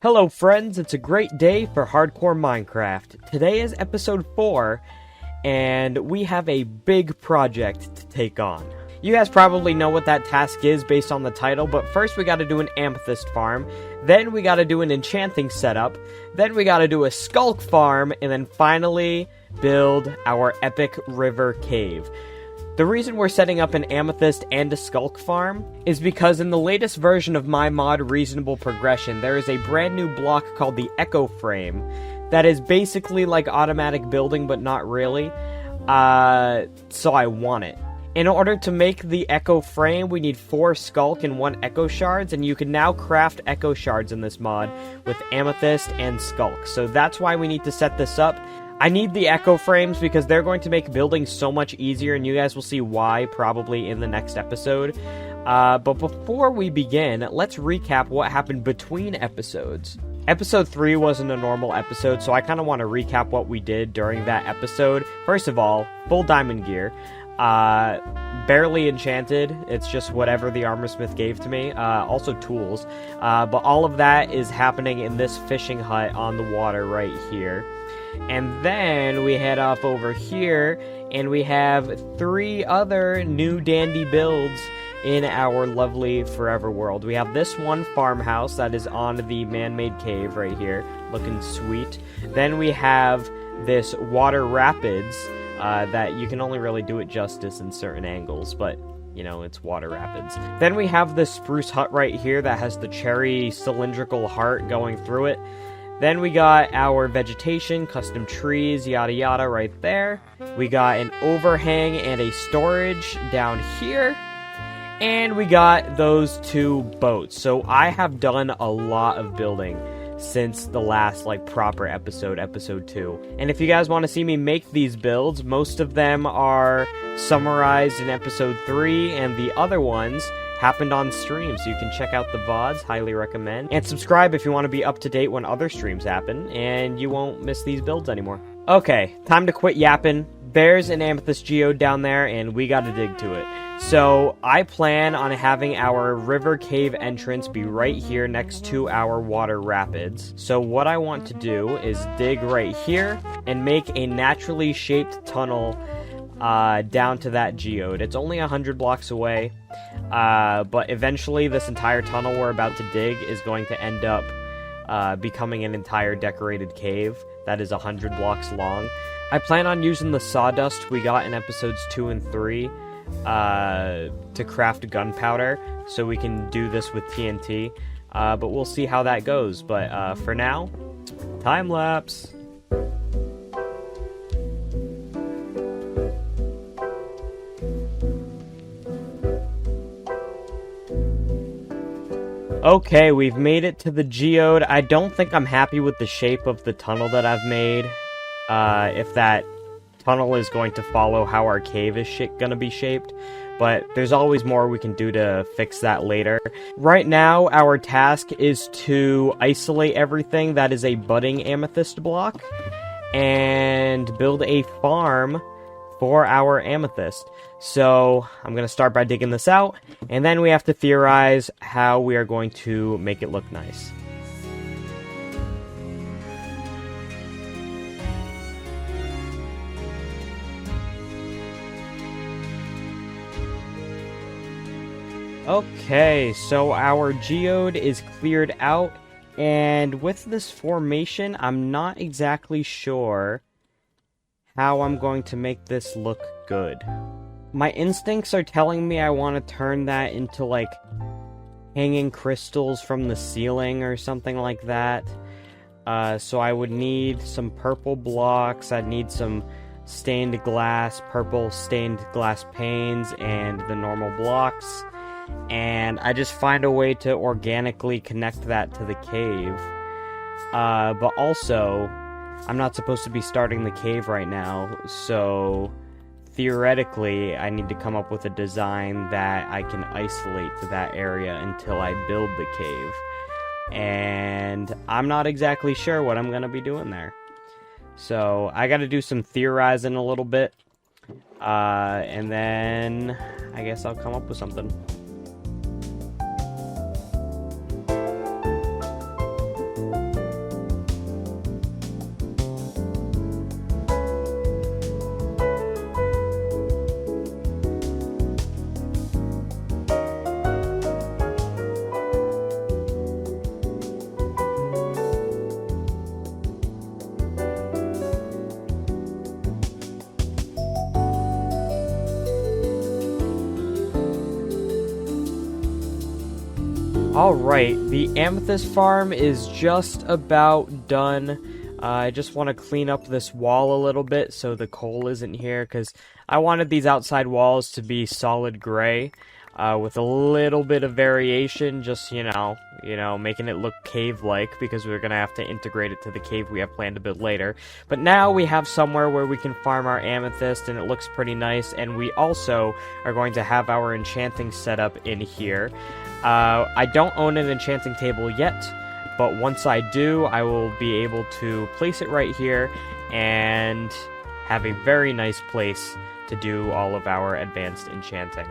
Hello friends, it's a great day for Hardcore Minecraft. Today is episode 4, and we have a big project to take on. You guys probably know what that task is based on the title, but first we gotta do an Amethyst farm, then we gotta do an enchanting setup, then we gotta do a Sculk farm, and then finally build our epic river cave. The reason we're setting up an Amethyst and a Sculk farm is because in the latest version of my mod Reasonable Progression, there is a brand new block called the Echo Frame that is basically like automatic building, but not really. So I want it. In order to make the Echo Frame, we need 4 Sculk and 1 Echo Shards, and you can now craft Echo Shards in this mod with Amethyst and Sculk. So that's why we need to set this up. I need the Echo Frames because they're going to make building so much easier, and you guys will see why probably in the next episode. But before we begin, let's recap what happened between episodes. Episode 3 wasn't a normal episode, so I kind of want to recap what we did during that episode. First of all, full diamond gear. Barely enchanted, it's just whatever the armorsmith gave to me. Also tools. But all of that is happening in this fishing hut on the water right here. And then we head off over here, and we have 3 other new dandy builds in our lovely forever world. We have this one farmhouse that is on the man-made cave right here, looking sweet. Then we have this water rapids that you can only really do it justice in certain angles, but you know, it's water rapids. Then we have this spruce hut right here that has the cherry cylindrical heart going through it. Then we got our vegetation, custom trees, yada yada right there. We got an overhang and a storage down here. And we got those 2 boats. So I have done a lot of building since the last proper episode, episode 2. And if you guys want to see me make these builds, most of them are summarized in episode 3, and the other ones happened on stream, so you can check out the VODs, highly recommend. And subscribe if you want to be up to date when other streams happen, and you won't miss these builds anymore. Okay, time to quit yapping. There's an Amethyst geode down there, and we gotta dig to it. So, I plan on having our river cave entrance be right here next to our water rapids. So what I want to do is dig right here, and make a naturally shaped tunnel down to that geode. It's only 100 blocks away, but eventually this entire tunnel we're about to dig is going to end up becoming an entire decorated cave that is 100 blocks long. I plan on using the sawdust we got in episodes 2 and 3 to craft gunpowder, so we can do this with TNT, but we'll see how that goes. But for now, time lapse. Okay, we've made it to the geode. I don't think I'm happy with the shape of the tunnel that I've made. If that tunnel is going to follow how our cave is gonna be shaped. But there's always more we can do to fix that later. Right now, our task is to isolate everything that is a budding amethyst block and build a farm for our amethyst. So I'm going to start by digging this out, and then we have to theorize how we are going to make it look nice. Okay, so our geode is cleared out, and with this formation, I'm not exactly sure how I'm going to make this look good. My instincts are telling me I want to turn that into, hanging crystals from the ceiling or something like that. So I would need some purple blocks, I'd need some stained glass, purple stained glass panes, and the normal blocks. And I just find a way to organically connect that to the cave. But also, I'm not supposed to be starting the cave right now, so theoretically, I need to come up with a design that I can isolate to that area until I build the cave. And I'm not exactly sure what I'm going to be doing there. So, I got to do some theorizing a little bit. And then I guess I'll come up with something. Alright, the Amethyst farm is just about done. I just want to clean up this wall a little bit so the coal isn't here, because I wanted these outside walls to be solid gray, with a little bit of variation, just, you know, making it look cave-like, because we're going to have to integrate it to the cave we have planned to build later. But now we have somewhere where we can farm our amethyst, and it looks pretty nice, and we also are going to have our enchanting setup in here. I don't own an enchanting table yet, but once I do, I will be able to place it right here and have a very nice place to do all of our advanced enchanting.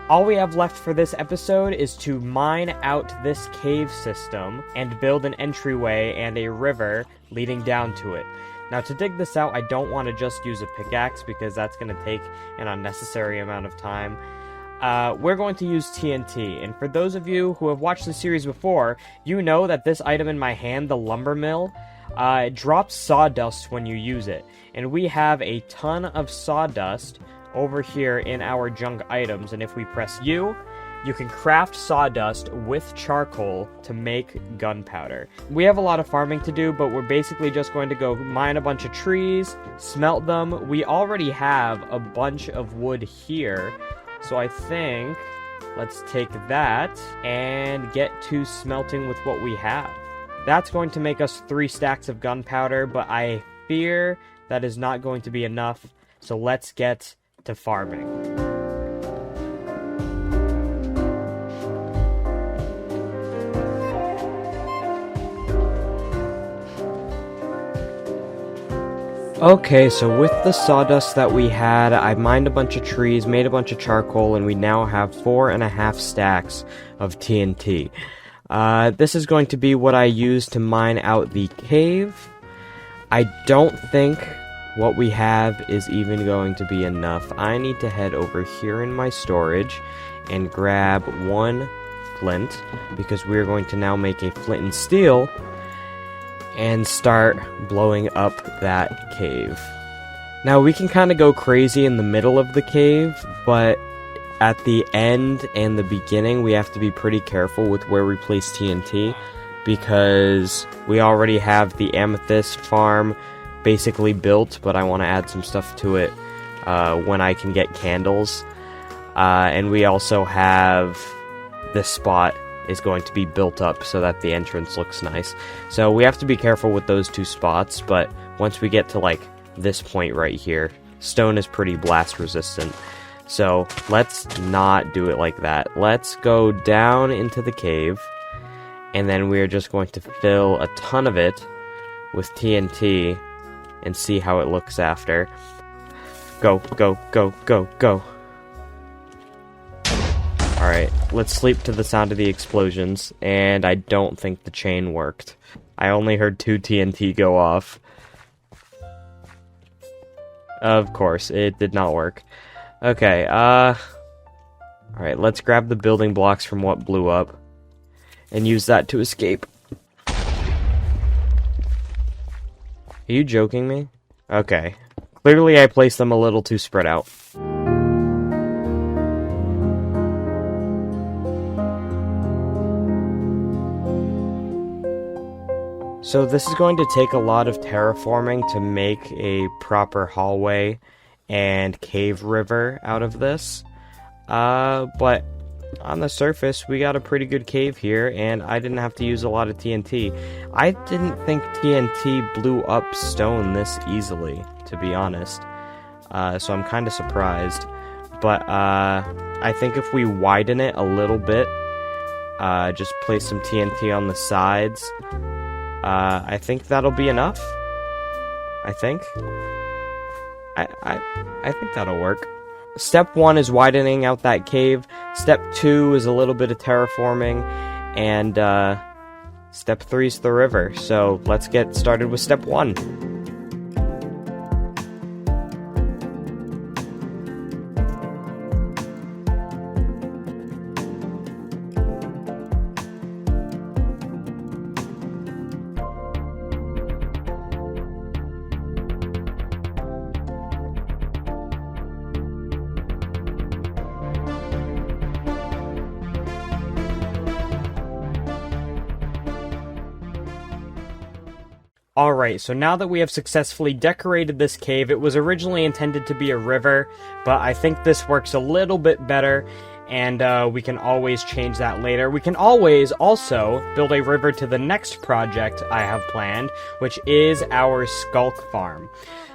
All we have left for this episode is to mine out this cave system and build an entryway and a river leading down to it. Now, to dig this out, I don't want to just use a pickaxe because that's going to take an unnecessary amount of time. We're going to use TNT, and for those of you who have watched the series before, you know that this item in my hand, the lumber mill, it drops sawdust when you use it. And we have a ton of sawdust over here in our junk items, and if we press U, you can craft sawdust with charcoal to make gunpowder. We have a lot of farming to do, but we're basically just going to go mine a bunch of trees, smelt them. We already have a bunch of wood here, so I think let's take that and get to smelting with what we have. That's going to make us 3 stacks of gunpowder, but I fear that is not going to be enough, so let's get to farming. Okay, so with the sawdust that we had, I mined a bunch of trees, made a bunch of charcoal, and we now have 4.5 stacks of TNT. This is going to be what I use to mine out the cave. I don't think what we have is even going to be enough. I need to head over here in my storage and grab 1 flint, because we're going to now make a flint and steel and start blowing up that cave. Now, we can kind of go crazy in the middle of the cave, but at the end and the beginning, we have to be pretty careful with where we place TNT, because we already have the Amethyst farm basically built, but I want to add some stuff to it when I can get candles. And we also have this spot is going to be built up so that the entrance looks nice. So we have to be careful with those 2 spots, but once we get to like this point right here, stone is pretty blast resistant. So let's not do it like that. Let's go down into the cave, and then we're just going to fill a ton of it with TNT and see how it looks after. Go, go, go, go, go. Alright, let's sleep to the sound of the explosions, and I don't think the chain worked. I only heard 2 TNT go off. Of course, it did not work. Okay, alright, let's grab the building blocks from what blew up, and use that to escape. Are you joking me? Okay. Clearly I placed them a little too spread out. So this is going to take a lot of terraforming to make a proper hallway and cave river out of this. But on the surface, we got a pretty good cave here, and I didn't have to use a lot of TNT. I didn't think TNT blew up stone this easily, to be honest. So I'm kind of surprised. But I think if we widen it a little bit, just place some TNT on the sides, I think that'll be enough. I think. I think that'll work. Step 1 is widening out that cave. Step 2 is a little bit of terraforming. And step 3 is the river. So let's get started with step 1. Alright, so now that we have successfully decorated this cave, it was originally intended to be a river, but I think this works a little bit better, and we can always change that later. We can always also build a river to the next project I have planned, which is our Sculk farm.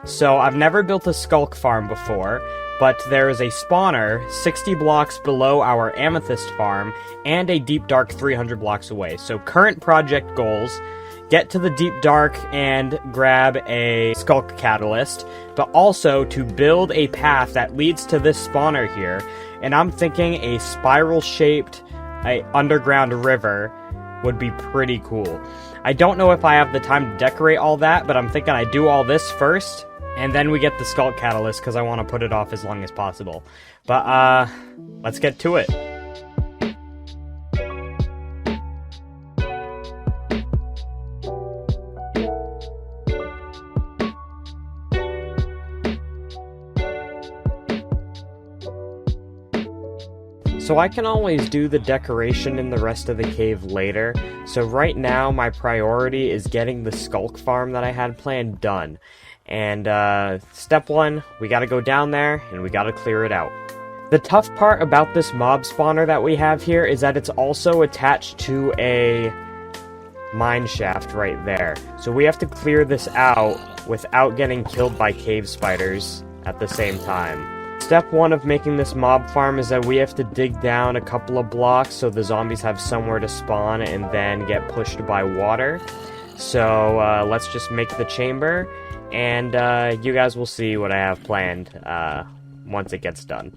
So I've never built a Sculk farm before, but there is a spawner 60 blocks below our Amethyst farm, and a deep dark 300 blocks away. So current project goals: get to the Deep Dark and grab a Sculk Catalyst, but also to build a path that leads to this spawner here. And I'm thinking a spiral-shaped underground river would be pretty cool. I don't know if I have the time to decorate all that, but I'm thinking I do all this first, and then we get the Sculk Catalyst, because I want to put it off as long as possible. But, let's get to it. So I can always do the decoration in the rest of the cave later, so right now my priority is getting the Sculk farm that I had planned done. And step one, we gotta go down there and we gotta clear it out. The tough part about this mob spawner that we have here is that it's also attached to a mine shaft right there. So we have to clear this out without getting killed by cave spiders at the same time. Step one of making this mob farm is that we have to dig down a couple of blocks so the zombies have somewhere to spawn and then get pushed by water. So let's just make the chamber, and you guys will see what I have planned once it gets done.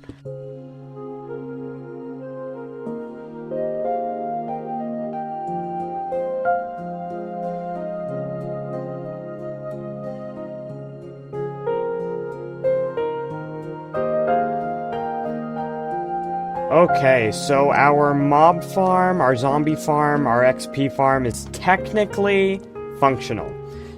Okay, so our mob farm, our zombie farm, our XP farm is technically functional.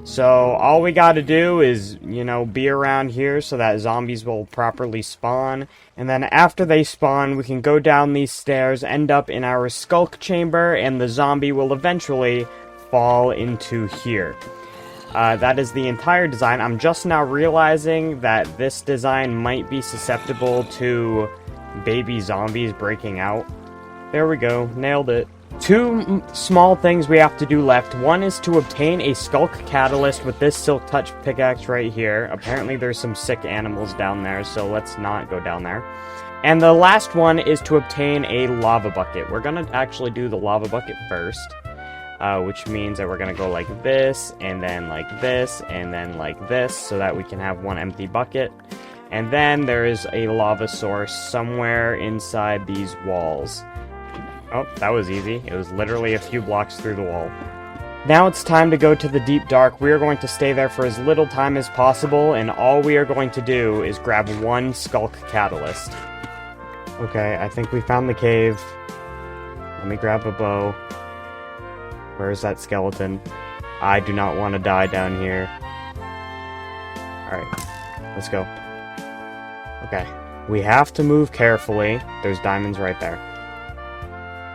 So all we gotta do is, you know, be around here so that zombies will properly spawn. And then after they spawn, we can go down these stairs, end up in our Sculk chamber, and the zombie will eventually fall into here. That is the entire design. I'm just now realizing that this design might be susceptible to baby zombies breaking out. There we go, nailed it. Two small things we have to do left. One is to obtain a Sculk Catalyst with this Silk Touch pickaxe right here. Apparently there's some sick animals down there, so let's not go down there. And the last one is to obtain a lava bucket. We're gonna actually do the lava bucket first, which means that we're gonna go like this, and then like this, and then like this, so that we can have one empty bucket. And then there is a lava source somewhere inside these walls. Oh, that was easy. It was literally a few blocks through the wall. Now it's time to go to the Deep Dark. We are going to stay there for as little time as possible, and all we are going to do is grab one Sculk Catalyst. Okay, I think we found the cave. Let me grab a bow. Where is that skeleton? I do not want to die down here. Alright, let's go. Okay, we have to move carefully. There's diamonds right there.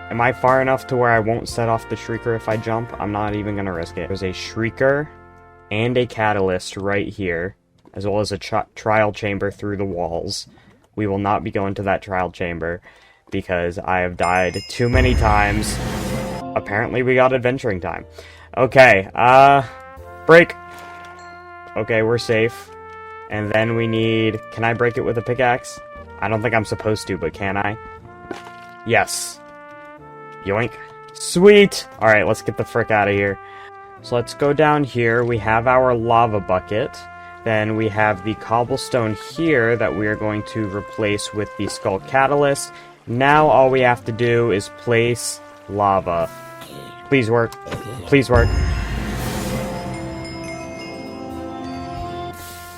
Am I far enough to where I won't set off the Shrieker if I jump? I'm not even going to risk it. There's a Shrieker and a Catalyst right here, as well as a trial chamber through the walls. We will not be going to that trial chamber because I have died too many times. Apparently we got adventuring time. Okay, break. Okay, we're safe. And then we need... Can I break it with a pickaxe? I don't think I'm supposed to, but can I? Yes. Yoink. Sweet! Alright, let's get the frick out of here. So let's go down here. We have our lava bucket. Then we have the cobblestone here that we are going to replace with the Sculk Catalyst. Now all we have to do is place lava. Please work. Please work.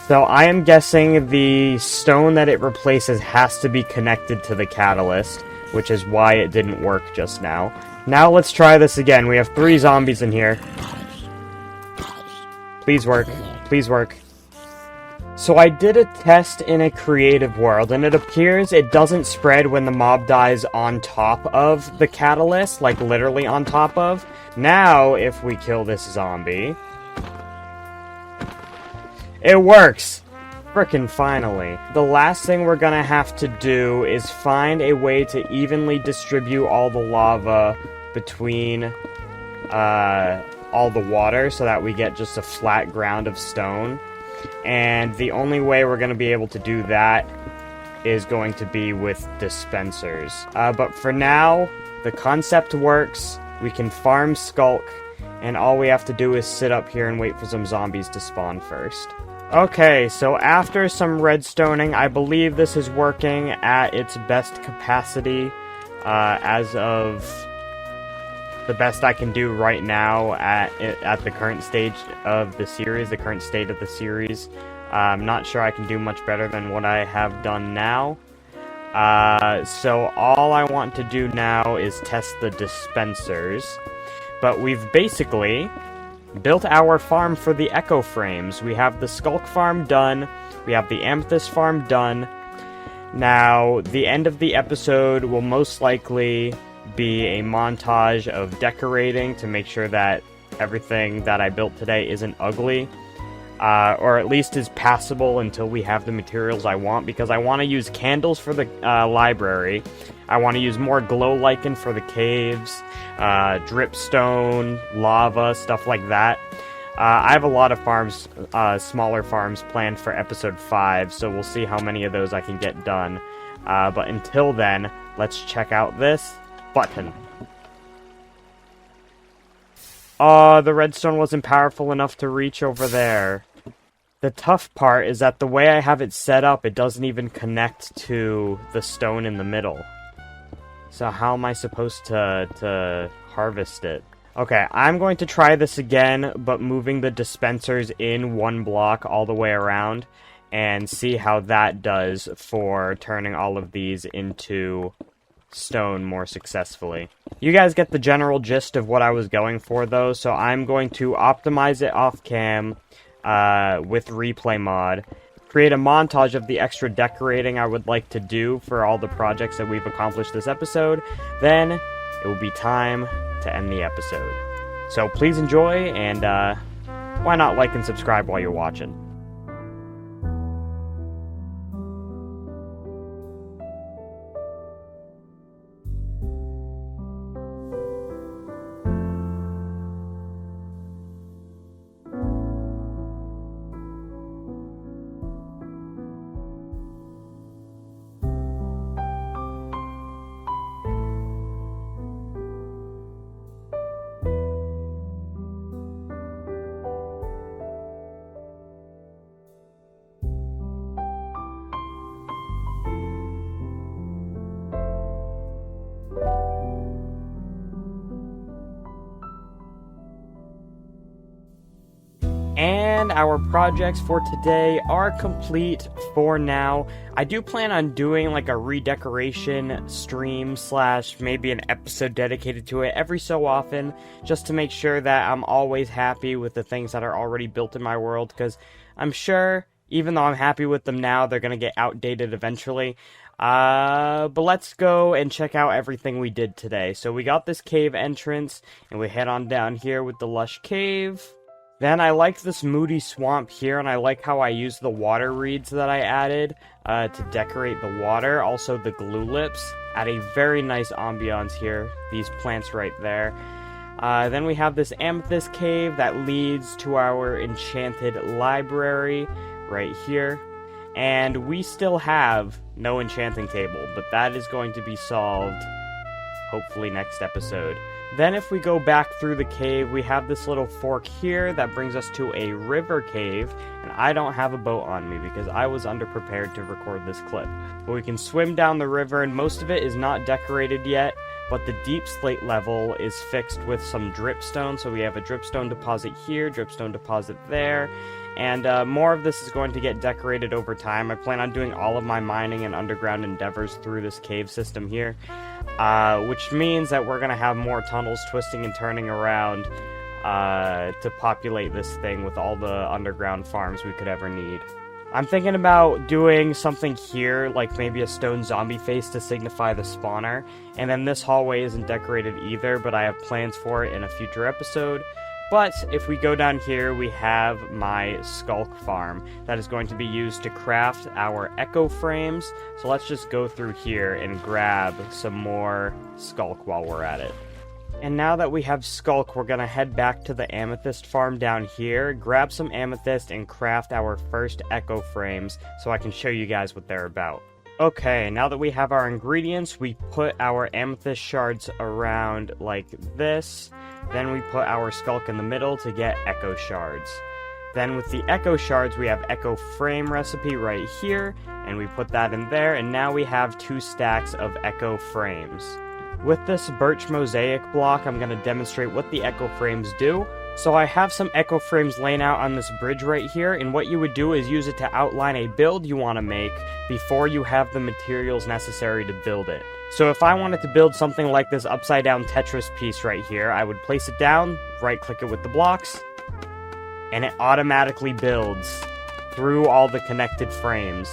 So I am guessing the stone that it replaces has to be connected to the catalyst, which is why it didn't work just now. Now let's try this again. We have 3 zombies in here. Please work. Please work. So I did a test in a creative world, and it appears it doesn't spread when the mob dies on top of the catalyst, like literally on top of. Now, if we kill this zombie, It works! Frickin' finally. The last thing we're gonna have to do is find a way to evenly distribute all the lava between all the water so that we get just a flat ground of stone. And the only way we're gonna be able to do that is going to be with dispensers. But for now, the concept works. We can farm Sculk, and all we have to do is sit up here and wait for some zombies to spawn first. Okay, so after some redstoning, I believe this is working at its best capacity, as of the best I can do right now at the current stage of the series, the current state of the series. I'm not sure I can do much better than what I have done now. So all I want to do now is test the dispensers. But we've basically built our farm for the echo frames. We have the Sculk farm done. We have the Amethyst farm done. Now, the end of the episode will most likely be a montage of decorating to make sure that everything that I built today isn't ugly. Or at least is passable until we have the materials I want, because I want to use candles for the library. I want to use more glow lichen for the caves, dripstone, lava, stuff like that. I have a lot of farms, smaller farms planned for episode 5, so we'll see how many of those I can get done. But until then, let's check out this button. The redstone wasn't powerful enough to reach over there. The tough part is that the way I have it set up, it doesn't even connect to the stone in the middle. So how am I supposed to harvest it? Okay, I'm going to try this again, but moving the dispensers in one block all the way around, and see how that does for turning all of these into stone more successfully. You guys get the general gist of what I was going for, though, so I'm going to optimize it off-cam with replay mod, create a montage of the extra decorating I would like to do for all the projects that we've accomplished this episode. Then it will be time to end the episode. So please enjoy, and why not like and subscribe while you're watching? And our projects for today are complete for now. I do plan on doing like a redecoration stream / maybe an episode dedicated to it every so often, just to make sure that I'm always happy with the things that are already built in my world, because I'm sure, even though I'm happy with them now, they're going to get outdated eventually. But let's go and check out everything we did today. So we got this cave entrance, and we head on down here with the lush cave. Then I like this moody swamp here, and I like how I use the water reeds that I added to decorate the water. Also the glue lips add a very nice ambiance here, these plants right there. Then we have this amethyst cave that leads to our enchanted library right here. And we still have no enchanting table, but that is going to be solved hopefully next episode. Then if we go back through the cave, we have this little fork here that brings us to a river cave, and I don't have a boat on me because I was underprepared to record this clip. But we can swim down the river, and most of it is not decorated yet, but the deep slate level is fixed with some dripstone, so we have a dripstone deposit here, dripstone deposit there, and more of this is going to get decorated over time. I plan on doing all of my mining and underground endeavors through this cave system here, which means that we're going to have more tunnels twisting and turning around to populate this thing with all the underground farms we could ever need. I'm thinking about doing something here, like maybe a stone zombie face to signify the spawner, and then this hallway isn't decorated either, but I have plans for it in a future episode. But if we go down here, we have my Sculk farm that is going to be used to craft our echo frames. So let's just go through here and grab some more Sculk while we're at it. And now that we have Sculk, we're going to head back to the Amethyst farm down here, grab some Amethyst, and craft our first echo frames so I can show you guys what they're about. Okay, now that we have our ingredients, we put our Amethyst shards around like this. Then we put our Sculk in the middle to get echo shards. Then with the echo shards, we have echo frame recipe right here, and we put that in there, and now we have 2 stacks of echo frames. With this birch mosaic block, I'm going to demonstrate what the echo frames do. So I have some echo frames laying out on this bridge right here, and what you would do is use it to outline a build you want to make before you have the materials necessary to build it. So if I wanted to build something like this upside down Tetris piece right here, I would place it down, right click it with the blocks, and it automatically builds through all the connected frames.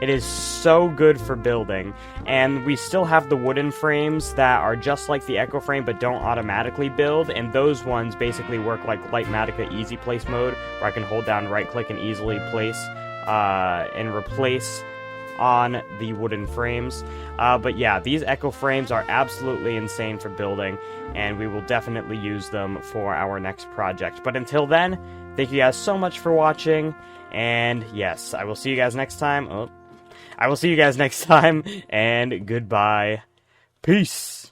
It is so good for building, and we still have the wooden frames that are just like the echo frame but don't automatically build, and those ones basically work like Lightmatica Easy Place mode, where I can hold down right click and easily place and replace on the wooden frames. But yeah, these echo frames are absolutely insane for building, and we will definitely use them for our next project. But until then, thank you guys so much for watching, and yes, I will see you guys next time. I will see you guys next time, and goodbye. Peace!